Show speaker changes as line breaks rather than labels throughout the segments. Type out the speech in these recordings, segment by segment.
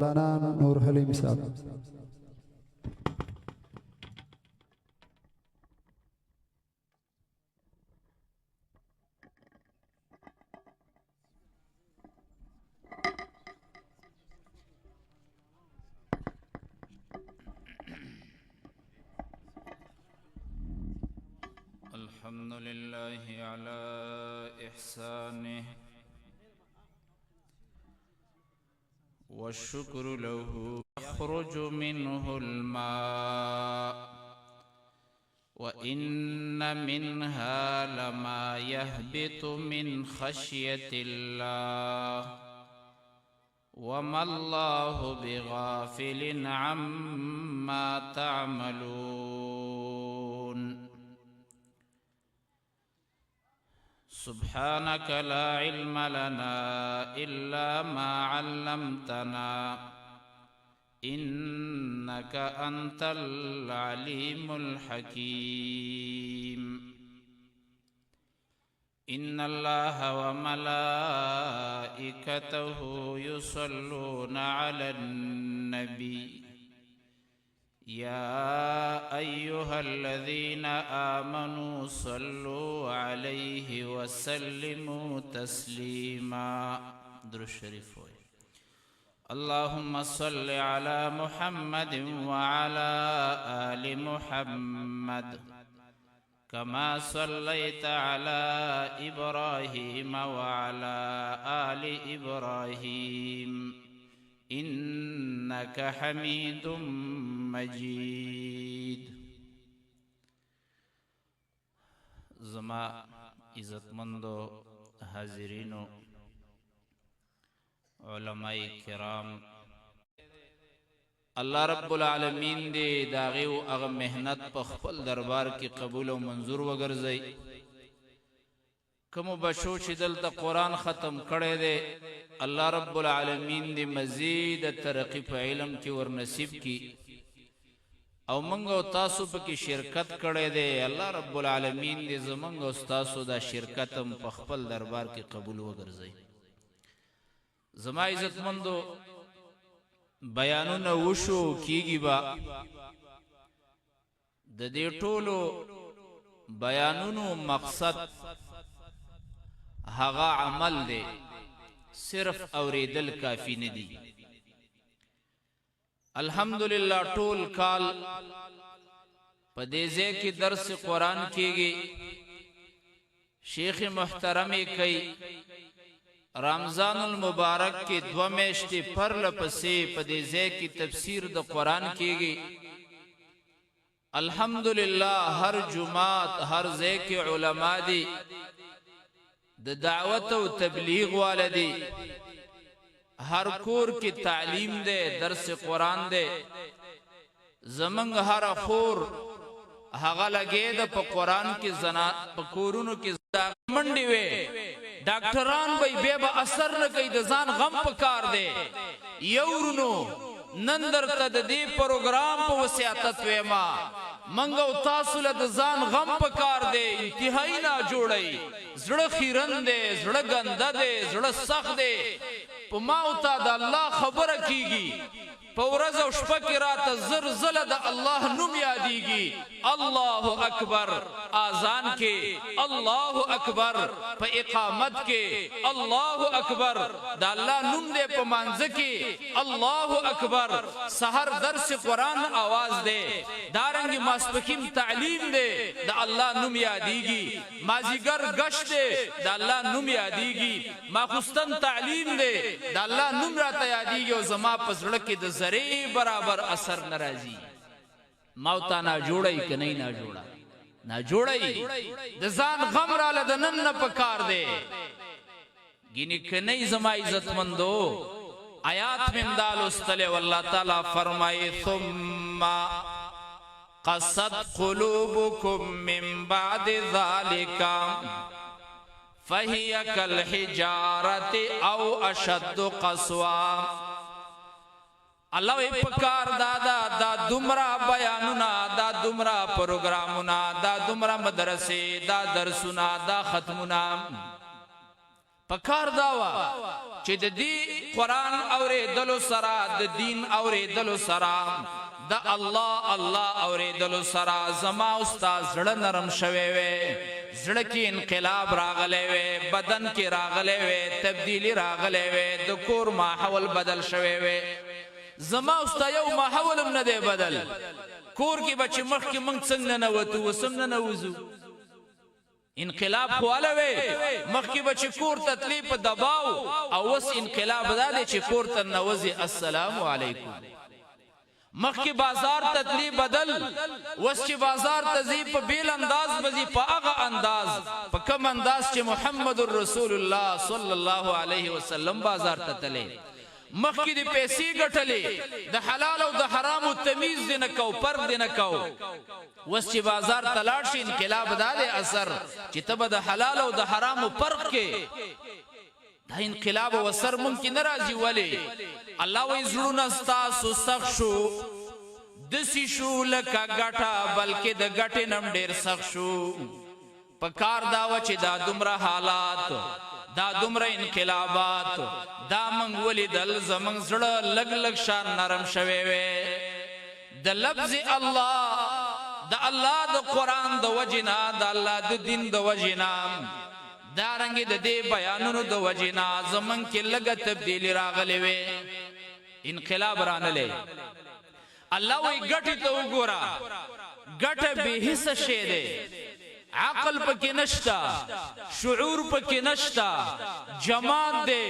مولانا نور حلیم صاحب.
الحمد لله على إحسانه والشكر له يخرج منه الماء وإن منها لما يهبط من خشية الله وما الله بغافل عما تعملون سبحانك لا علم لنا إلا ما علمتنا إنك أنت العليم الحكيم إن الله وملائكته يصلون على النبي يا أيها الذين آمنوا صلوا عليه وسلموا تسليما. درود شريف ہوئے. اللهم صل على محمد وعلى آل محمد كما صليت على إبراهيم وعلى آل إبراهيم إنك حميد مجيد. زما عزت مندو حاضرینو علماء کرام اللہ رب العالمین دے داغیو اغا محنت پا خپل دربار کی قبول و منظور وگرزئی. کمو بشو چی دلتا قرآن ختم کردے دے اللہ رب العالمین دے مزید ترقی پا علم کی ور نصیب کی او منگو تاسو پا کی شرکت کردے دے اللہ رب العالمین دے زمنگو ستاسو دا شرکتم پا خپل دربار کی قبول وگرزئی. زما عزت مندو بیانو نوشو کیگی با دا دے ټولو بیانونو مقصد هغا عمل دے صرف اوریدل کافی ندی. الحمدللہ ټول کال پا دیزے کی درس قرآن کیگی شیخ محترم کئی رمضان المبارک کی 2 میاشتې پر لپسې په دې ځای کې تفسیر د قرآن کیږي. الحمدللہ ہر جماعت ہر ځای کې علماء دی د دعوت او تبلیغ والدی ہر کور کی تعلیم دے درس قرآن دے زمنگ ہر خور هغه لګې د په قرآن کې زنات په کورونو کې منډي وي ډاکټران به به اثر نه کوي د ځان غم پکار دی. یورونو نن درته د دې پروګرام په وسیاست وېما منګو تاسو له د ځان غم پکار دی. انتهایی نه جوړی زړه خیرن دی زړه ګنده دی زړه سخت دی په ما او تا د الله خبره کیږي په ورځ او شپه کې راته زر زله د الله نوم یادیږي. الله اکبر اذان کې الله اکبر په اقامت کې الله اکبر د الله نوم دې په مانځ کې الله اکبر سحر درس قرآن आवाज دے دارنګ ماسپخیم تعلیم دے د الله نوم یادیږي. مازیګر گشت دے د الله نوم یادیږي. ماخستن تعلیم دے د الله نوم راته یادیږي او زما په زړه کې د ذره برابر اثر ناراضی. موتا نا جوړی ک نه نا جوړا نا جوړی د ځان غم را ل د نن نه پکار دے گینی ک نه زما عزت مندو آیات میں امدال استلے واللہ تعالی فرمائے ثم قصد قلوبکم من بعد ذالک فہی کالحجارت او اشد قسوا. اللہ وی پکار دادا دا دمرا بیانونا دا دمرا پروگرامونا دا دمرا مدرسے دا درسونا دا ختمونا پکار داوا چې د دې قرآن اورېدلو سره د دین اورېدلو سره د الله الله اورېدلو سره زما استاد زړه نرم شوی وي زړه کې انقلاب راغلی وي بدن کې راغلی وي تبدیلی راغلی وي د کور ماحول بدل شوی وي زما استاد یو ماحول هم نه دی بدل کور کې بچ مخ کې موږ څنګه نه وته وسم نه نوزو انقلاب خواله وي مخکې بچ کور تطلیب دباو او وس انقلاب دا چې کور ته نوزي السلام علیکم مخکې بازار تطلیب بدل وس چې بازار تزي په بیل انداز بزي په هغه انداز په کوم انداز چې محمد رسول الله صلی الله علیه وسلم بازار ته تللی مخکې د پیسې ګټلې د حلال او د حرام تمیز دې نه کو فرق دې نه کو وس چې بازار ته لاړ شي انقلاب دا دی اثر چې ته د حلال او د حرام فرق کې دا انقلاب او اثر ممکن راځي ولی الله وی زړونه ستاسو سخت شو دسی شو لکه ګټه بلکې د ګټې نم ډېر سخت شو پکار دا و چې دا دومره حالات دا دومره انقلابات دا منګ ولیدل زمنګ زړه لګ لګ شان نرم شوي وي د لفظ الله د الله د قرآن د وجنا د الله د دین د وجنا دارنګ د دې بیانونو د وجنا زمنګ کې لګ تبدیلی راغلي وي انقلاب رانلې الله وی ګټي ته وګورا ګټه به حصہ شه ده عقل پکې نشتا شعور پکې نشتا جماعت ده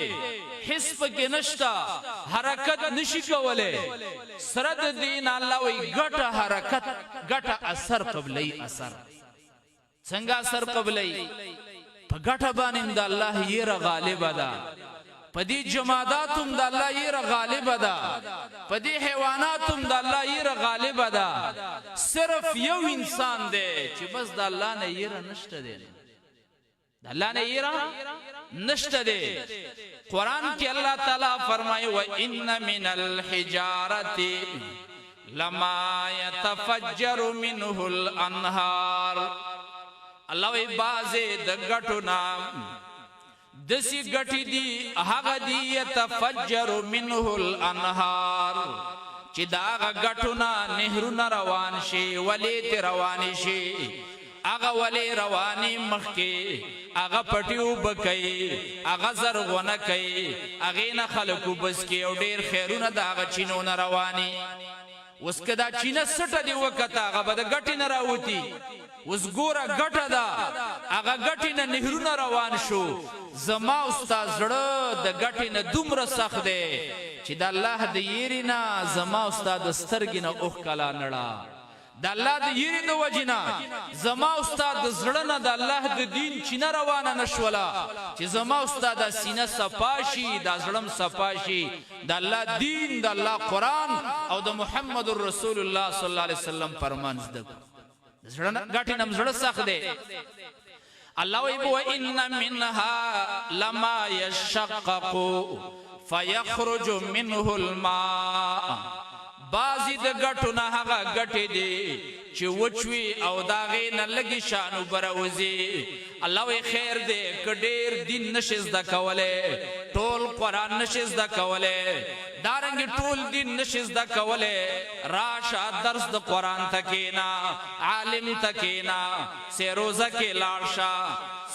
حس پکې نشتا حرکت نشي کوله سره د دین الله وی ګټه حرکت ګټه اثر قبلي اثر څنګه اثر قبلي په ګټه باندې د الله یې غالب ده پدی جماداتم د الله یې غالب ده پدی حیواناتم د الله یې غالب ده صرف یو انسان دی چې بس د الله نه یې نشته دی د الله نه یې نشته دی قران کې الله تعالی فرمایي و ان من الحجاره لما يتفجر منه الانهار الله وی بازه د غټو نام دسی گٹی دی هغه دی یتفجر منه الانهار چې دا غټونه نهرونه روان شي ولی ته روان شي هغه ولی رواني مخکي هغه پټیو بکای هغه زرغونه کوي هغه نه خلکو بس کې او ډیر خیرونه دا هغه چینونه رواني اوس کدا چینه سټه دی وکتا هغه بد غټی نه راوتی اوس ګوره ګټه دا هغه غټی نه نهرونه روان شو زما استاد زړه د غټی نه دومره سخت دی چې د الله د یرینا زما استاد سترګې نه اوخ کلا نړه د الله د یری د وجینا زما استاد زړه نه د الله د دین چینه روانه نشولا چې زما استاد سینه صفاشي د زړم صفاشي د الله دین د الله قران او د محمد رسول الله صلی الله علیه وسلم فرمان زده زړه غټی نم زړه سخت دی الله وی بو ان منها لما يشقق فيخرج منه الماء بازی د غټو نه هغه غټي دي چې وچوي او داغې نه لګي شانو بروزي الله وی خیر دې کډیر دین نشز د کوله ټول قران نشز د کوله دارنګ ټول دین نشز د کوله راشه درس د قران تکینا عالم تکینا سیروزه کې لاړشا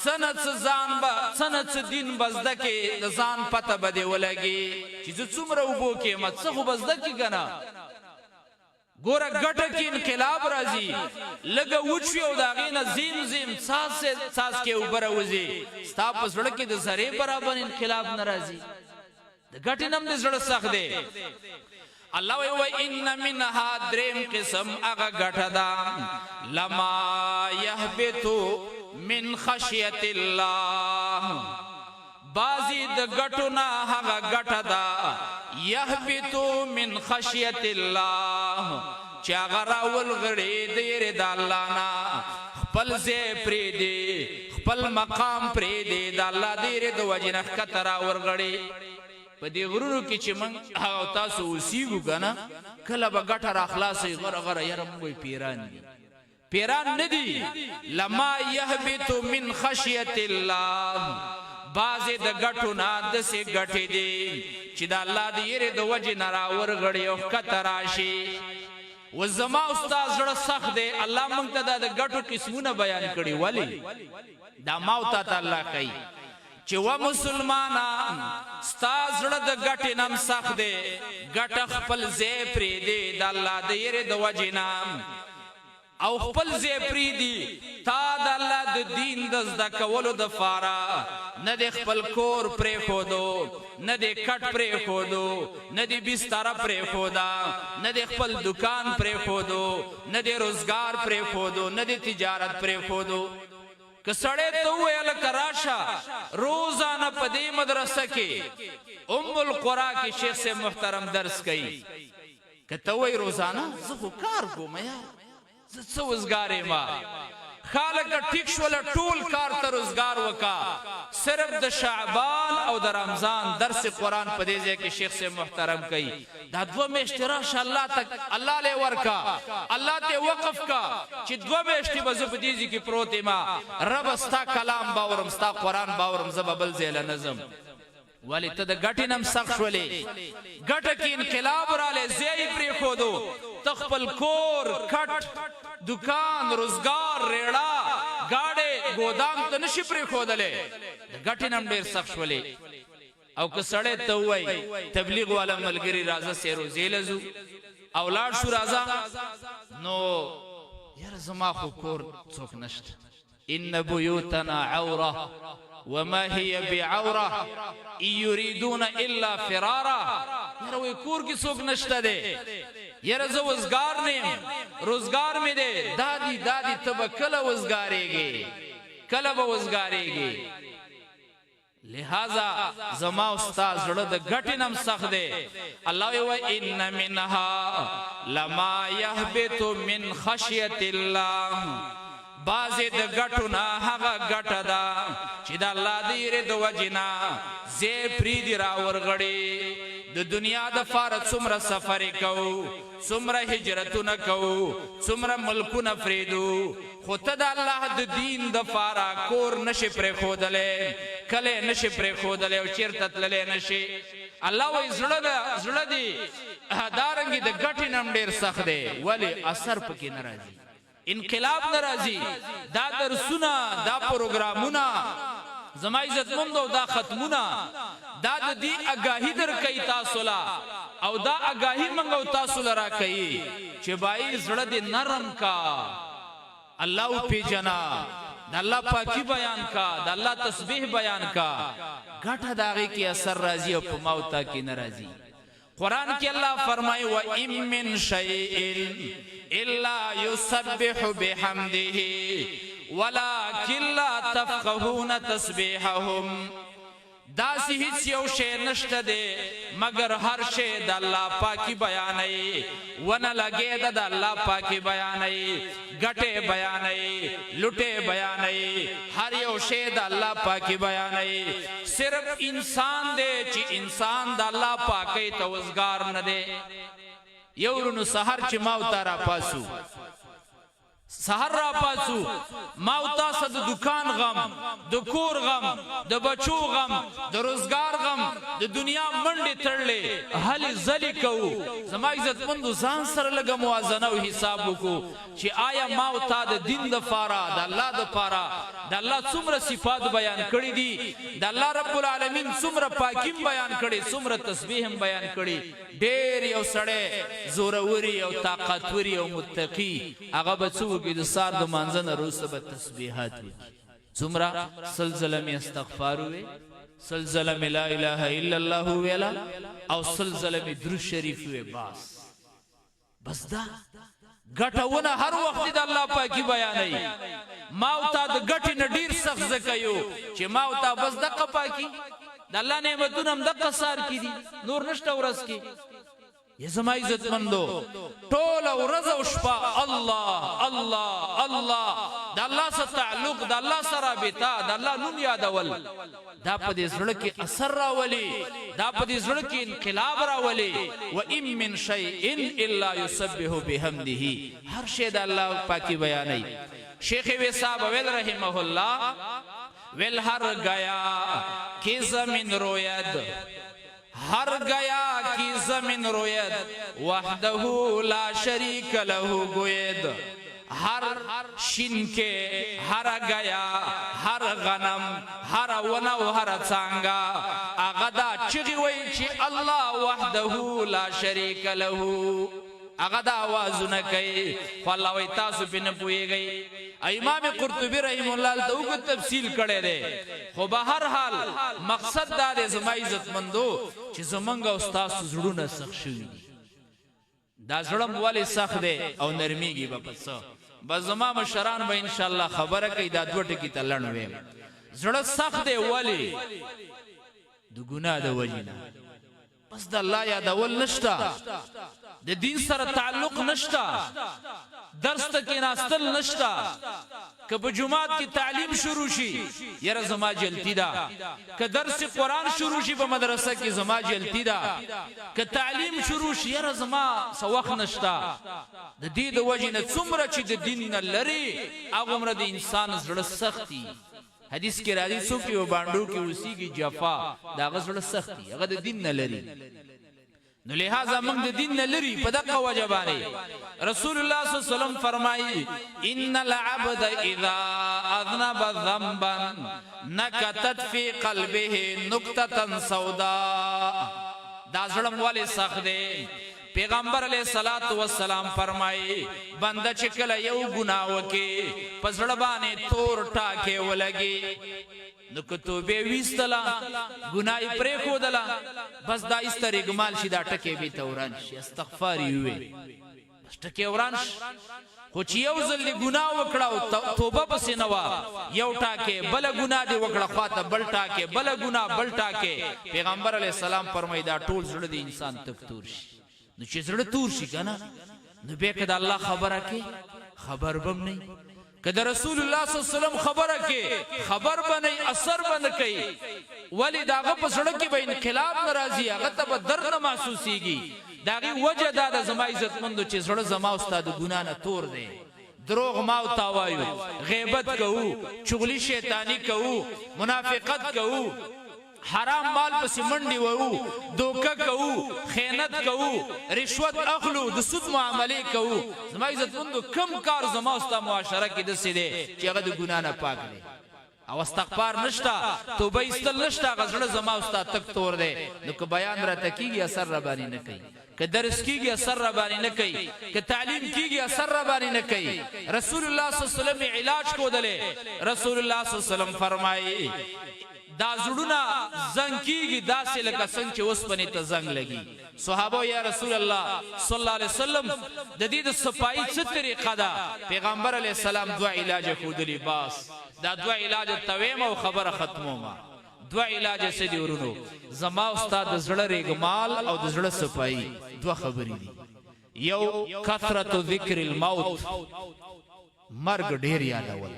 سنت زان با سنت دین بزده کې ځان پته بده ولګي چې څومره وبو کې مڅخه بزده کې کنه ګوره ګټه کې انقلاب راځي لګه وچوي او داغې نه زیم زیم ساس کې وبروزي ستا په زړه کې د زری برابر انقلاب ناراضي د ګټې نم د زړه سخت دی الله وی ان منها دریم قسم هغه ګټه ده لما يهبط من خشیت الله بازی د غټو نه هغه غټه ده يهبط من خشیت الله چې هغه راول غړي د یری د الله نه خپل ځای پرې دی خپل مقام پرې دی د الله د یری د وجنه کترا ورغړي په دې غرونو کې چې من هغه تاسو وسیګو کنه کله به غټه را خلاصي غره غره یره موږ پیران دي پیران ندی لما يهبط من خشیت الله بازه د ګټو نه د سي ګټې دي چې د الله د یری د وجه نه راورغړي او کتراشي و زما استاد زړه سخت دی الله مونږ ته د ګټو قسمونه بیان کړي ولی دا موت ته الله کوي چې و مسلمانان استاد زړه د ګټې نم سخت دی ګټ خپل ځای پری دی د الله د یری د وجه نه او خپل ځای پری دی تا د الله د دین د زده کولو د فارا نه د خپل کور پرې خودو نه د کټ پرې خودو نه د بستر پرې خودا نه د خپل دکان پرې خودو نه د روزګار پرې خودو نه د تجارت پرې خودو کسړې ته ویل کراشا روزانه په دې مدرسه کې القرا کې شیخ سے محترم درس کوي کته وی روزانه زه کار کوم یا زه وزګارې ما خالق ټیک شول ټول کار ته روزګار وکا صرف د شعبان او د رمضان درس قرآن په دې ځای کې شیخ سے محترم کوي دا دوه میاشتې راشه الله تک الله له ورکا الله ته وقف کا چې دوه میاشتې به زه په دې ځای کې پروت ما رب ستا کلام باورم ستا قرآن باورم زه به بل ځای له نظم ولی ته د ګټې نم سخت شولې ګټه کې انقلاب رالی ځای پرې ښودو تخپل کور کټ دکان روزګار ریړه گاډې ګودام ته نشي پرې ښودلی د ګټې نم ډېر سخت شولې او که سړی ته ووایي تبلیغ والا ملګري راځه سې روزې لځو او لاړ شو راځه نو یاره زما خو کور څوک نشته ان بیوتنا عوره وما هي بعوره ان يريدون الا فرارا یاره وای کور کې څوک نشته دی یاره زه وزګار نیم روزګار مې دی دادی ته به کله وزګارېږي کله به وزګارېږي لہذا زما استاد زړه د ګټې نم سخت دی الله وی ان منها لما يهبط من خشيه الله بازه د ګټو نه هغه ګټه ده چې د الله د یری د وجنا زه پری دی را ورغړي د دنیا د فار څومره سفر کو څومره هجرتونه کو څومره ملکونه فریدو خو ته د الله د دین د فار کور نشي پرې خودلې کله نشي پرې خودلې او چیرته تللې نشي الله وې زړه دی دارنګي د ګټې نم ډیر سخت دی ولی اثر پکې ناراضي انقلاب ناراضي دا درسونه دا پروګرامونه زما عزت مندو دا ختمونه دا د دې اگاهی در کوي تاسو لا او دا اگاهی منغو تاسو لرا کوي چې بای زړه دې نرم کا الله پی جنا د الله پاکي بیان کا د الله تسبیح بیان کا ګټه داږي کې اثر راځي او په موتا کې ناراضي قرآن کې الله فرمایي و ان من شیء الا يسبح بحمده ولكن لا تفقهون تسبيحهم داسې هیڅ یو شی نشته دی مگر هر شی د الله پاکي بیانوي ونه لګي د الله پاکي بیانوي ګټه بیانوي لټه بیانوي هر یو شی د الله پاکي بیانوي صرف انسان دی چې انسان د الله پاکي توزګار نه دی یورونو سحر چې ماوتا را پاسو سحر را پاسو ماوتا صد دکان غم د کور غم د بچو غم د روزګار غم د دنیا منډه تړلې هلي زلی کو زما عزت مند ځان سره لګ موازنه او حساب وکړو چې آیا ماوتا د دین د فارا د الله د فارا د الله څومره صفات بیان کړې دي د الله رب العالمین څومره پاکیم بیان کړي څومره تسبیح هم بیان کړي ډېر یو سړی زوروري او طاقتوري او متقی هغه بچو کې د سار د مانځنه روسه به تسبیحات وي څومره سلسله می استغفار وي سلسله می لا اله الا الله ویلا او سلسله می درود شریف وي بس دا ګټونه هر وخت د الله پاکي بیانوي ماوتا د ګټې نه ډیر سخت زکایو چې ماوتا بس دغه پاکي د الله نعمتونه هم دغه سار کی دي نور نشته ورس کی یا زما عزت مندو ټول ورځ او شپه الله الله الله د الله سره تعلق د الله سره رابطه د الله نوم یادول دا په دې زړه کې اثر راولي دا په دې زړه کې انقلاب راولي و ان من شیء الا یسبح بحمده هر شی د الله پاکي بیانوي شیخ وی صاحب ویل رحمه الله ویل ہر گیا کی زمین روید ہر گیا کی زمین روید وحدہ لا شریک لہو گوید ہر شین کے ہر گیا ہر غنم ہر ونو ہر څانګه اغدا چغي وای چې الله وحده لا شریک له اغدا आवाजونه کوي والله وای تاسو په نه پويږئ امام قرطبي رحم الله ته وګ تفصیل کړي دي خو به هر حال مقصد دا د زما عزت مندو چې زمونږ استاد زړونه سخت شي دا زړم والی سخت دی او نرمیږي به پس بس زما مشران به ان شاء الله خبره کوي دا دوه ټکی تلن وې زړه سخت دی والی د ګناه د وجینا بس د الله یادول نشتا د دین سره تعلق نشتا درس ته کې ناستل نشتا که په جمعات کې تعلیم شروع شي یره زما جلتی دا که درس قرآن شروع شي په مدرسه کې زما جلتی دا که تعلیم شروع شي یره زما سوخ نشتا د دې د وجنه څومره چې د دین نه لري هغه عمر د انسان زړه سختي حدیث کې راځي څوک یو باندې کې اوسېږي جفا دا غزړه سختي هغه د دین نه لري نو لہذا موږ د دین نه لري په دغه وجه باندې رسول الله صلی الله علیه وسلم فرمایي ان العبد اذا اذنب ذنبا نكتت في قلبه نقطه سوداء دا ظلم والے سخت دی پیغمبر علیہ الصلوۃ والسلام فرمایي بنده چې کله یو ګناه وکي پسړ باندې تور ټاکه ولګي نو کتوبه ویستلا ګناي پرې خودلا بس دا استرګمال شي دا ټکه به توران شي استغفار وي بس ټکه وران خو چې یو ځل ګناه وکړه توبه پس نه وا یو ټاکه بل ګناه دی وکړه خواته بل ټاکه بل ګناه بل ټاکه پیغمبر علیہ السلام فرمایي دا ټول زړه دی انسان تکتور شي نو چې زړه تور شي کنه نو به کده الله خبره کې خبر بم نه کده رسول الله صلی الله علیه وسلم خبره کې خبر بنئ اثر بن کوي ولی داغه په سړک کې به انقلاب ناراضي هغه ته درد نه محسوسيږي داغي وجه دا د زما عزت مندو چې زړه زما استاد ګنا نه تور دی دروغ ما او تاوایو غیبت کوو چغلی شیطانی کوو منافقت کوو حرام مال پس منډي وو دوکه کوو خیانت کوو رشوت اخلو د سود معاملې کوو زما عزت مندو کم کار زما استا معاشره کې د سیده چې هغه د ګنا نه پاک دی او استغفار نشتا توبه استل نشتا غزړه زما استا تک تور دی نو که بیان را تکیږي اثر را باندې نه کوي که درس کیږي اثر را باندې نه کوي که تعلیم کیږي اثر را باندې نه کوي رسول الله صلی الله علیه وسلم علاج کو دله رسول الله صلی الله علیه وسلم فرمایي دا زړونه زنګ کیږي داسې لکه څنګه چې وسپنې ته زنګ لګي صحابه یا رسول الله صلی الله علیه وسلم د دې د صفائی څه طریقه ده پیغمبر علیه السلام دوا علاج خودلی باس دا دوا علاج تویم او خبره ختموما دوا علاج سدي ورونو زما استاد زړه ریګمال او د زړه صفائی دوا خبرې دي یو کثرت ذکر الموت مرګ ډیر یادول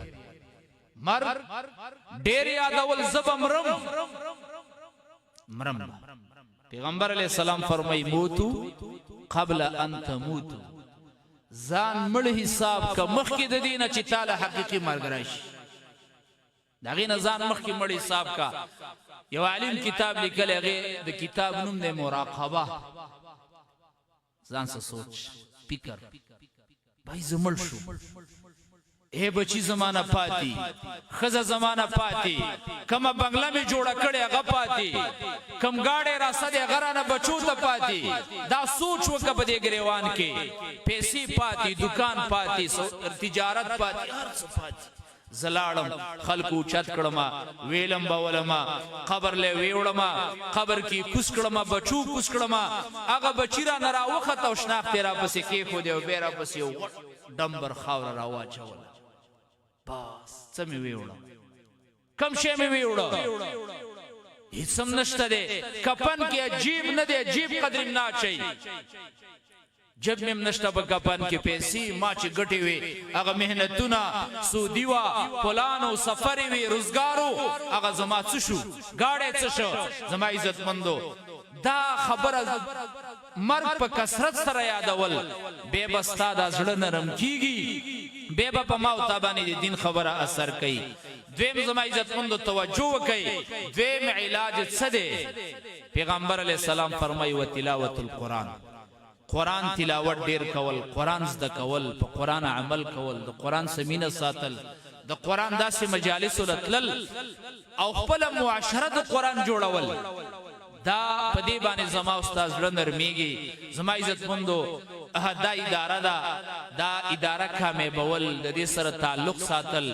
مرگ ډیر یادول زب مرم پیغمبر علیہ السلام فرمائی موتو قبل ان تموتو ځان مړ حساب کا مخکې د دینه چې تعالی حقيقي مرګ راشي داغه نه ځان مخکې مړ حساب کا یو عالم کتاب لیکل هغه د کتاب نوم دی مراقبه ځان څه سوچ فکر بای زمل شو اے بچی زمانہ پاتی خزا زمانہ پاتی کما بنگلا میں جوڑا کڑے اگا پاتی کم گاڑے راستہ دے غرانہ بچو تا پاتی دا سوچ وکا بدے گریوان کے پیسی پاتی دکان پاتی تجارت پاتی ہر سو پاتی زلالم خلقو چت کڑما ویلم باولما قبر لے ویوڑما قبر کی کس کڑما بچو کس کڑما اگا بچیرا نرا وقت او شناخ تیرا پسی کیخو دے و بیرا پسی ڈمبر خاور راوا چولا بس سمی ویوڑا کم شے میں ویوڑا حسم نشتا دے کپن کی عجیب نہ دے عجیب قدرم نہ چاہی جب میں نشتا با کپن کی پیسی ماچی گٹی وی اگا محنتونا سودیوا پلانو سفری وی رزگارو اگا زما چشو گاڑے چشو زما عزت مندو دا خبر مرگ پا کسرت سر یادول بے بستا دا زڑ نرم کیگی بے با پا ماو تابانی دی دین خبر اثر کئی دویم زما عزت مند توجه وکي دویم علاج څه دی پیغمبر علیہ السلام فرمای و تلاوت القرآن قرآن تلاوت ډیر کول قرآن زده کول په قرآن عمل کول د قرآن سمینه ساتل د قرآن داسې مجالس لتلل او خپل معاشره د قرآن جوړول دا په دې باندې زما استاد زړه نرمیږي زما عزت مندو دا اداره دا اداره کامیابول د دې سره تعلق ساتل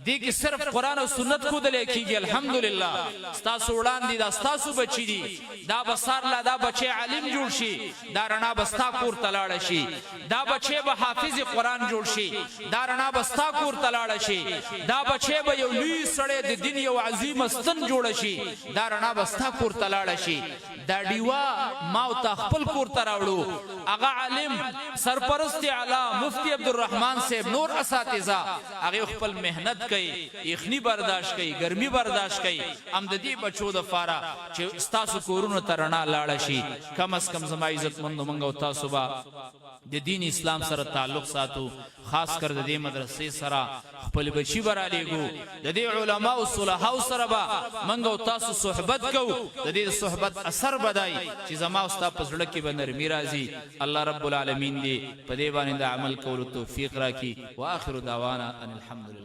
دی کی صرف قرآن و سنت خود لیکیږي الحمدلله ستاسو وړاندې دا ستاسو بچی دي دا بسار لا دا بچی عالم جوړ شي دا رڼا بستا کور تلاړ شي دا بچی به حافظ قرآن جوړ شي دا رڼا بستا کور تلاړ شي دا بچی به یو لوی سړی د دین یو عظیم استن جوړ شي دا رڼا بستا کور تلاړ شي دا دیوا ما او خپل کور تراوړو هغه عالم سرپرست اعلی مفتی عبدالرحمن صاحب نور اساتذه هغه خپل مهنت کوي یخنی برداشت کوي ګرمي برداشت کوي ام د دې بچو د فارا چې ستاسو کورونو ترنا لاړ شي کم از کم زما عزت مند منغو تاسو با د دین اسلام سره تعلق ساتو خاص کر د دې مدرسې سره خپل بچی برالیګو د دې علما او صلحاو سره با منغو تاسو صحبت کو د دې صحبت اثر بدای چې زما او تاسو په زړه کې بنر میراځي الله رب العالمین دې په دې باندې عمل کولو توفیق راکړي واخر دعوانا ان الحمد لله